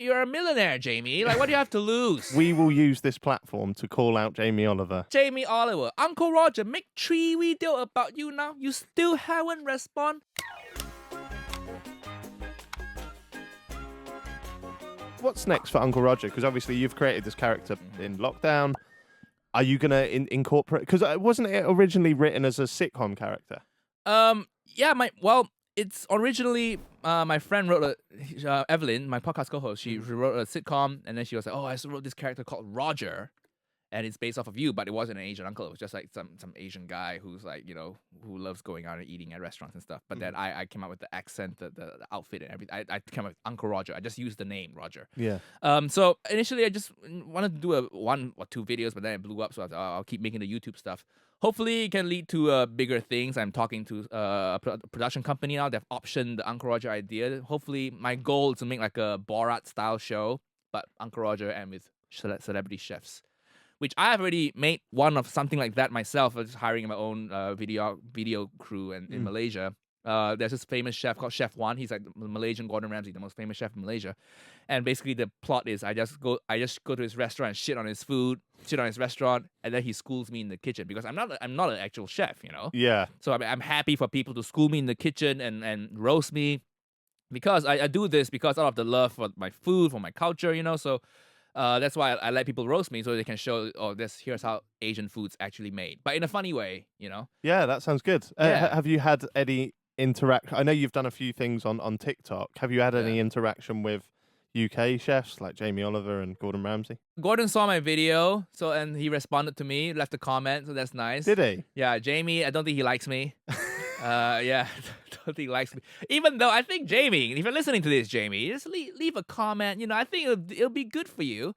you're a millionaire, Jamie. Like, what do you have to lose? We will use this platform to call out Jamie Oliver. Jamie Oliver, Uncle Roger, make 3 video about you now. You still haven't respond. What's next for Uncle Roger? Because obviously you've created this character in lockdown. Are you going to incorporate... Because wasn't it originally written as a sitcom character? It's originally my friend wrote Evelyn, my podcast co-host. She wrote a sitcom, and then she was like, "Oh, I wrote this character called Roger, and it's based off of you, but it wasn't an Asian uncle. It was just like some Asian guy who's like, you know, who loves going out and eating at restaurants and stuff." But then I came up with the accent, the outfit, and everything. I came up with Uncle Roger. I just used the name Roger. Yeah. So initially I just wanted to do 1 or 2 videos, but then it blew up. So I'll keep making the YouTube stuff. Hopefully it can lead to bigger things. I'm talking to a production company now. They've optioned the Uncle Roger idea. Hopefully my goal is to make like a Borat style show, but Uncle Roger and with celebrity chefs, which I have already made one of something like that myself. I was hiring my own video crew in Malaysia. There's this famous chef called Chef Wan. He's like the Malaysian Gordan Ramsay, the most famous chef in Malaysia. And basically the plot is I just go to his restaurant and shit on his food, shit on his restaurant, and then he schools me in the kitchen because I'm not an actual chef, you know? Yeah. So I'm happy for people to school me in the kitchen and roast me because I do this because out of the love for my food, for my culture, you know? So that's why I let people roast me so they can show, here's how Asian food's actually made. But in a funny way, you know? Yeah, that sounds good. Yeah. Have you had any interaction? I know you've done a few things on TikTok. Have you had any interaction with UK chefs like Jamie Oliver and Gordan Ramsay? Gordan saw my video, and he responded to me, left a comment, so that's nice. Did he? Yeah, Jamie, I don't think he likes me. I don't think he likes me. Even though I think Jamie, if you're listening to this, Jamie, just leave a comment. You know, I think it'll be good for you.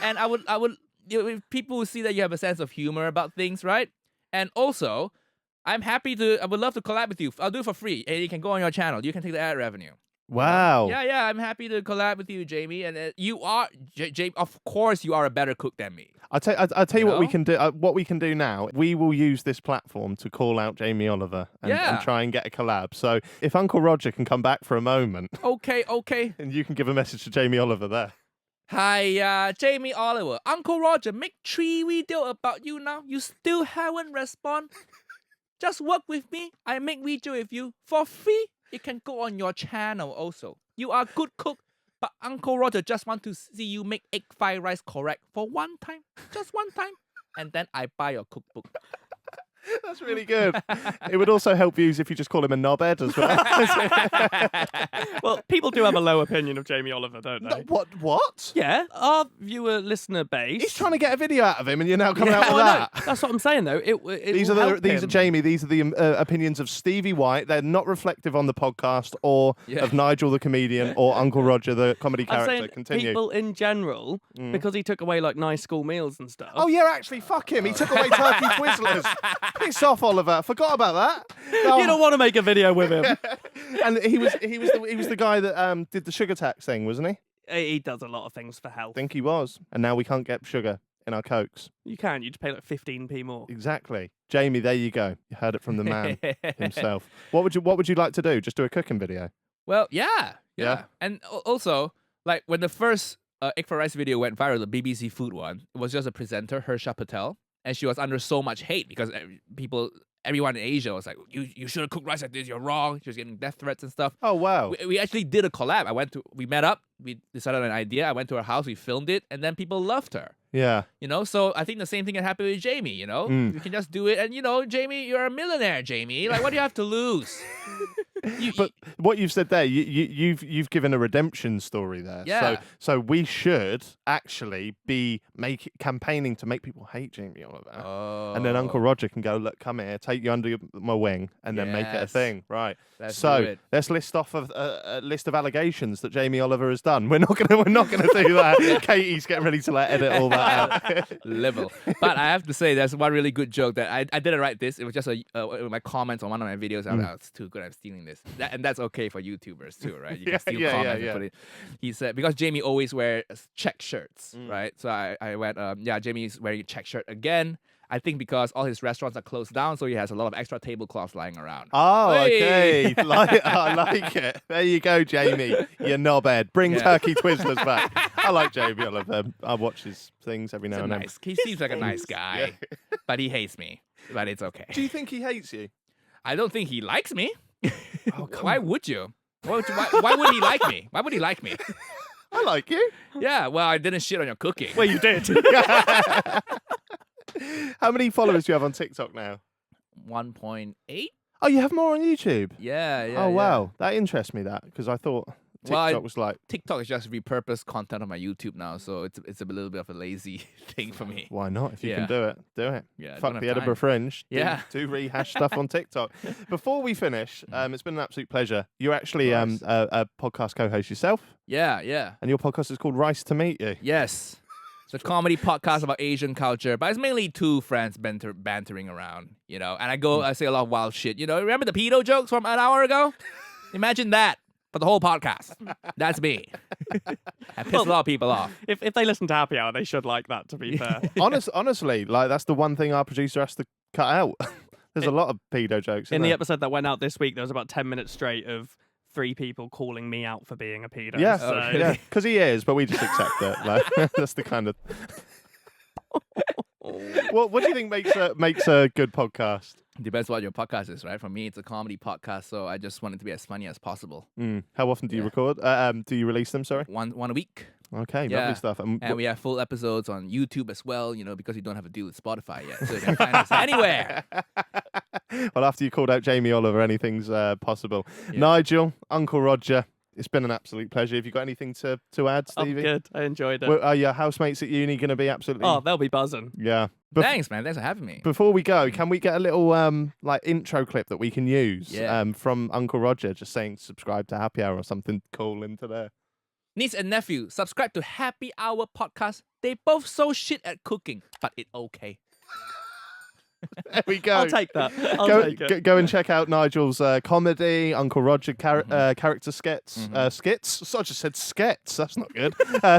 And I would, if people will see that you have a sense of humor about things, right? And also, I would love to collab with you. I'll do it for free, and you can go on your channel. You can take the ad revenue. Wow. Yeah, I'm happy to collab with you, Jamie. And you are, Jamie. Of course, you are a better cook than me. I'll tell you what we can do. What we can do now, we will use this platform to call out Jamie Oliver and try and get a collab. So if Uncle Roger can come back for a moment, okay, and you can give a message to Jamie Oliver there. Hi, Jamie Oliver, Uncle Roger, make 3 video about you now. You still haven't respond. Just work with me. I make video with you for free. It can go on your channel also. You are a good cook, but Uncle Roger just want to see you make egg fried rice correct for one time. Just one time. And then I buy your cookbook. That's really good. It would also help views if you just call him a knobhead as well. Well, people do have a low opinion of Jamie Oliver, don't they? What? Yeah, our viewer-listener base. He's trying to get a video out of him, and you're now coming out with that. That's what I'm saying, though. These are Jamie. These are the opinions of Stevie White. They're not reflective on the podcast or of Nigel the comedian or Uncle Roger the comedy character. I'm saying Continue. people in general, because he took away like nice school meals and stuff. Oh yeah, actually, fuck him. He took away turkey Twizzlers. Piss off, Oliver. Forgot about that. You don't want to make a video with him. And he was the guy that did the sugar tax thing, wasn't he? He does a lot of things for health. I think he was. And now we can't get sugar in our Cokes. You can. You just pay like 15p more. Exactly. Jamie, there you go. You heard it from the man himself. What would you like to do? Just do a cooking video? Well, yeah. Yeah. And also, like when the first egg fried rice video went viral, the BBC Food one, it was just a presenter, Harsha Patel. And she was under so much hate because everyone in Asia was like, you should have cooked rice like this, you're wrong. She was getting death threats and stuff. Oh, wow. We actually did a collab. We met up, we decided on an idea, I went to her house, we filmed it, and then people loved her. Yeah. You know, so I think the same thing can happen with Jamie, you know? You can just do it, and you know, Jamie, you're a millionaire, Jamie. Like, what do you have to lose? But what you've said there, you've given a redemption story there. Yeah. So we should actually be campaigning to make people hate Jamie Oliver. Oh. And then Uncle Roger can go, look, come here, take you under my wing, and then make it a thing. Right. Let's do it. Let's list off a list of allegations that Jamie Oliver has done. We're not gonna do that. Katie's getting ready to edit all that out. Level. But I have to say, there's one really good joke that I didn't write this. It was just my comments on one of my videos. I was like, oh, it's too good. I'm stealing this. And that's okay for YouTubers too, right? You can steal comments and put it. He said, because Jamie always wears check shirts, right? So I went, Jamie's wearing a check shirt again. I think because all his restaurants are closed down, so he has a lot of extra tablecloths lying around. Oh, Hey! okay. I like it. There you go, Jamie. You knobhead. Bring Yeah. turkey Twizzlers back. I like Jamie Oliver. I watch his things every He's now a and then. nice. He seems like a nice guy, but he hates me. But it's okay. Do you think he hates you? I don't think he likes me. Oh, come Why on. would you? Why would he like me? Why would he like me? I like you. Yeah, well, I didn't shit on your cooking. Well, you did. How many followers do you have on TikTok now? 1.8? Oh, you have more on YouTube? Yeah, yeah. Oh, yeah. wow. That interests me, that, because I thought Well, TikTok was like, TikTok is just repurposed content on my YouTube now, so it's a little bit of a lazy thing for me. why not? If you Yeah. can do it, do it. Yeah, I Fuck don't the have Edinburgh time. Fringe. Yeah. Do rehash stuff on TikTok. Before we finish, it's been an absolute pleasure. You're actually Of course. a podcast co-host yourself, Yeah, yeah. and your podcast is called Rice to Meet You. Yes. It's a comedy podcast about Asian culture, but it's mainly two friends bantering around, you know. And I say a lot of wild shit. You know, remember the pedo jokes from an hour ago? Imagine that for the whole podcast. That's me. I piss a lot of people off. if they listen to Happy Hour, they should like that, to be fair. Honestly, like that's the one thing our producer has to cut out. There's a lot of pedo jokes In the there. episode that went out this week, there was about 10 minutes straight of 3 people calling me out for being a pedo. Yeah, so yeah, because he is, but we just accept it. Like that's the kind of. What do you think makes a good podcast? Depends what your podcast is, right? For me, it's a comedy podcast, so I just want it to be as funny as possible. How often do you Yeah. record? Do you release them? Sorry. One a week. Okay, Yeah. lovely stuff. And we have full episodes on YouTube as well, you know, because we don't have a deal with Spotify yet. So you can find us anywhere. Well, after you called out Jamie Oliver, anything's possible. Yeah. Nigel, Uncle Roger, it's been an absolute pleasure. Have you got anything to add, I'm Stevie? good. I enjoyed it. Are your housemates at uni going to be absolutely? Oh, they'll be buzzing. Yeah. Thanks, man. Thanks for having me. Before we go, can we get a little like intro clip that we can use Yeah. from Uncle Roger, just saying subscribe to Happy Hour or something cool into there? Niece and nephew, subscribe to Happy Hour Podcast. They both so shit at cooking, but it okay. There we go. I'll take that. I'll take it. Go and check out Nigel's comedy, Uncle Roger character skits. Skits? So I just said skits. That's not good.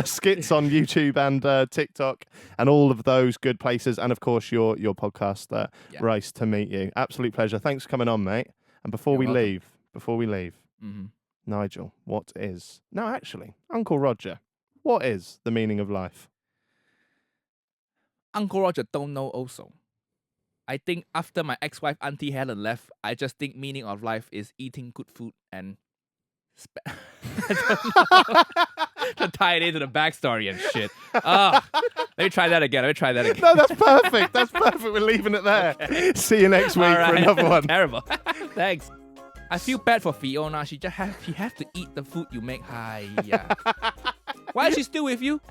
Skits on YouTube and TikTok and all of those good places. And of course, your podcast, Yeah. Rice to Meet You. Absolute pleasure. Thanks for coming on, mate. And before You're we welcome. leave, Mm-hmm. Nigel, what is... No, actually, Uncle Roger, what is the meaning of life? Uncle Roger don't know also. I think after my ex-wife Auntie Helen left, I just think meaning of life is eating good food and I don't know. To tie it into the backstory and shit. Let me try that again. No, that's perfect. That's perfect. We're leaving it there. See you next week All for right. another one. Terrible. Thanks. I feel bad for Fiona. She have to eat the food you make. Hiya. Why is she still with you?